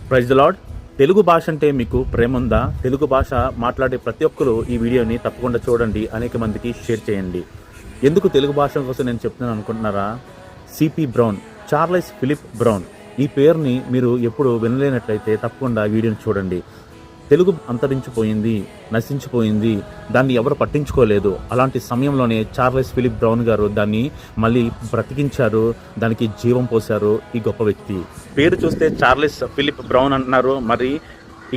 Praise the lord. Telugu భాష అంటే మీకు ప్రేమ ఉందా? తెలుగు భాష మాట్లాడే ప్రతి ఒక్కరు ఈ వీడియోని తప్పకుండా చూడండి, అనేక మందికి షేర్ చేయండి. ఎందుకు తెలుగు భాష కోసం నేను చెప్తున్నాను అనుకుంటున్నారా? C P Brown, Charles Philip Brown, ఈ పేరుని మీరు ఎప్పుడు వినలేనట్లయితే తప్పకుండా వీడియోని చూడండి. తెలుగు అంతరించిపోయింది, నశించిపోయింది, దాన్ని ఎవరు పట్టించుకోలేదు. అలాంటి సమయంలోనే చార్లెస్ ఫిలిప్ బ్రౌన్ గారు దాన్ని మళ్ళీ బ్రతికించారు, దానికి జీవం పోశారు. ఈ గొప్ప వ్యక్తి పేరు చూస్తే చార్లెస్ ఫిలిప్ బ్రౌన్ అంటున్నారు, మరి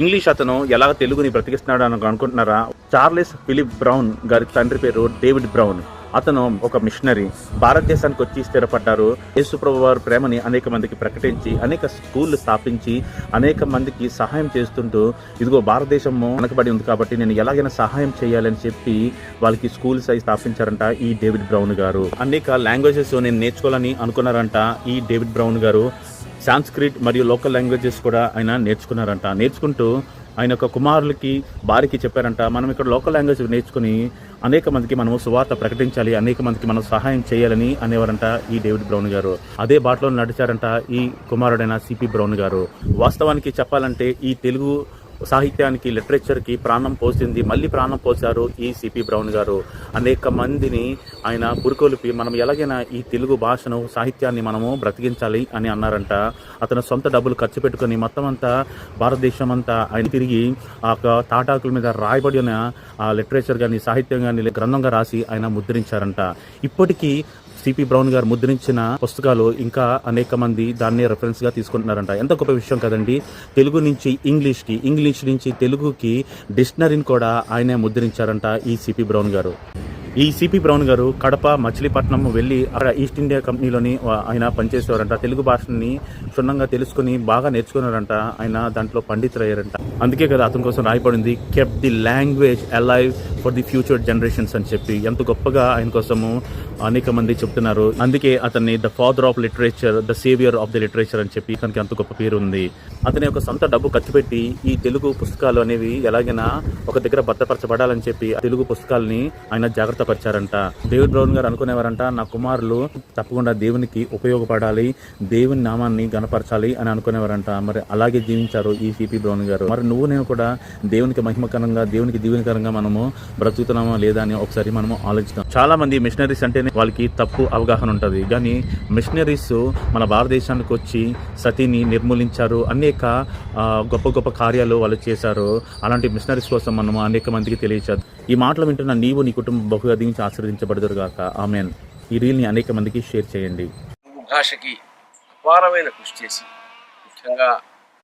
ఇంగ్లీష్ అతను ఎలా తెలుగుని బ్రతికిస్తున్నాడు అని అనుకుంటున్నారా? చార్లెస్ ఫిలిప్ బ్రౌన్ గారి తండ్రి పేరు డేవిడ్ బ్రౌన్. అతను ఒక మిషనరీ, భారతదేశానికి వచ్చి స్థిరపడ్డారు. యేసుప్రభు వారి ప్రేమని అనేక మందికి ప్రకటించి, అనేక స్కూళ్ళు స్థాపించి, అనేక మందికి సహాయం చేస్తుంటూ, ఇదిగో భారతదేశము వెనకబడి ఉంది కాబట్టి నేను ఎలాగైనా సహాయం చేయాలని చెప్పి వాళ్ళకి స్కూల్స్ అయి స్థాపించారంట ఈ డేవిడ్ బ్రౌన్ గారు. అనేక లాంగ్వేజెస్ నేను నేర్చుకోవాలని అనుకున్నారంట ఈ డేవిడ్ బ్రౌన్ గారు. సాంస్క్రిట్ మరియు లోకల్ లాంగ్వేజెస్ కూడా ఆయన నేర్చుకున్నారంట. నేర్చుకుంటూ ఆయన ఒక కుమారులకి, భార్యకి చెప్పారంట, మనం ఇక్కడ లోకల్ లాంగ్వేజ్ నేర్చుకుని అనేక మందికి మనము సువార్త ప్రకటించాలి, అనేక మందికి మనం సహాయం చేయాలని అనేవారంట ఈ డేవిడ్ బ్రౌన్ గారు. అదే బాటలో నడిచారంట ఈ కుమారుడైన సిపి బ్రౌన్ గారు. వాస్తవానికి చెప్పాలంటే ఈ తెలుగు సాహిత్యానికి, లిటరేచర్కి ప్రాణం పోసింది, మళ్ళీ ప్రాణం పోశారు ఈ సిపి బ్రౌన్ గారు. అనేక మందిని ఆయన పురుకొలిపి మనం ఎలాగైనా ఈ తెలుగు భాషను, సాహిత్యాన్ని మనము బ్రతికించాలి అని అన్నారంట. అతను సొంత డబ్బులు ఖర్చు పెట్టుకుని మొత్తం అంతా భారతదేశం అంతా ఆయన తిరిగి ఆ తాటాకుల మీద రాయబడిన ఆ లిటరేచర్ కానీ, సాహిత్యం కానీ గ్రంథంగా రాసి ఆయన ముద్రించారంట. ఇప్పటికీ సిపి బ్రౌన్ గారు ముద్రించిన పుస్తకాలు ఇంకా అనేక మంది దాన్ని రెఫరెన్స్గా తీసుకుంటున్నారంట. ఎంత గొప్ప విషయం కదండి. తెలుగు నుంచి ఇంగ్లీష్కి, ఇంగ్లీష్ నుంచి తెలుగుకి డిక్షనరీని కూడా ఆయనే ముద్రించారంట ఈ సిపి బ్రౌన్ గారు. ఈ సిపి బ్రౌన్ గారు కడప, మచిలీపట్నం వెళ్ళి అక్కడ ఈస్ట్ ఇండియా కంపెనీలోని ఆయన పనిచేసేవారంట. తెలుగు భాషని క్షుణ్ణంగా తెలుసుకుని బాగా నేర్చుకున్నారంట. ఆయన దాంట్లో పండితులయ్యారంట. అందుకే కదా అతని కోసం రాయబడింది, keep the language alive for the future generations అని చెప్పి. ఎంత గొప్పగా ఆయన కోసము అనేక మంది చెప్తున్నారు. అందుకే అతన్ని the father of literature, the saviour of the literature అని చెప్పి అతనికి అంత గొప్ప పేరు ఉంది. అతని యొక్క సొంత డబ్బు ఖర్చు పెట్టి ఈ తెలుగు పుస్తకాలు అనేవి ఎలాగైనా ఒక దగ్గర భద్రపరచబడాలని చెప్పి తెలుగు పుస్తకాలని ఆయన జాగ్రత్త పరిచారంట. డేవిడ్ బ్రౌన్ గారు అనుకునేవారంట, నా కుమారులు తప్పకుండా దేవునికి ఉపయోగపడాలి, దేవుని నామాన్ని గణపరచాలి అని అనుకునేవారంట. మరి అలాగే జీవించారు ఈ సిపి బ్రౌన్ గారు. మరి నువ్వు నేను కూడా దేవునికి మహిమకరంగా, దేవునికి దీవెనకరంగా మనము బ్రతుకుతున్నామా లేదా అని ఒకసారి మనము ఆలోచిస్తాం. చాలా మంది మిషనరీస్ అంటేనే వాళ్ళకి తప్పు అవగాహన ఉంటుంది. కానీ మిషనరీస్ మన భారతదేశానికి వచ్చి సతీని నిర్మూలించారు, అనేక గొప్ప గొప్ప కార్యాలు వాళ్ళు చేశారు. అలాంటి మిషనరీస్ కోసం మనము అనేక మందికి తెలియచేద్దాం. ఈ మాటలు వింటున్న నీవు, నీ కుటుంబం బహుగా దీవించి ఆశీర్వదించబడుదురు గాక. ఆమేన్. ఈ రీల్ని అనేక మందికి షేర్ చేయండి. భాషకి అపారమైన కృషి చేసి, ముఖ్యంగా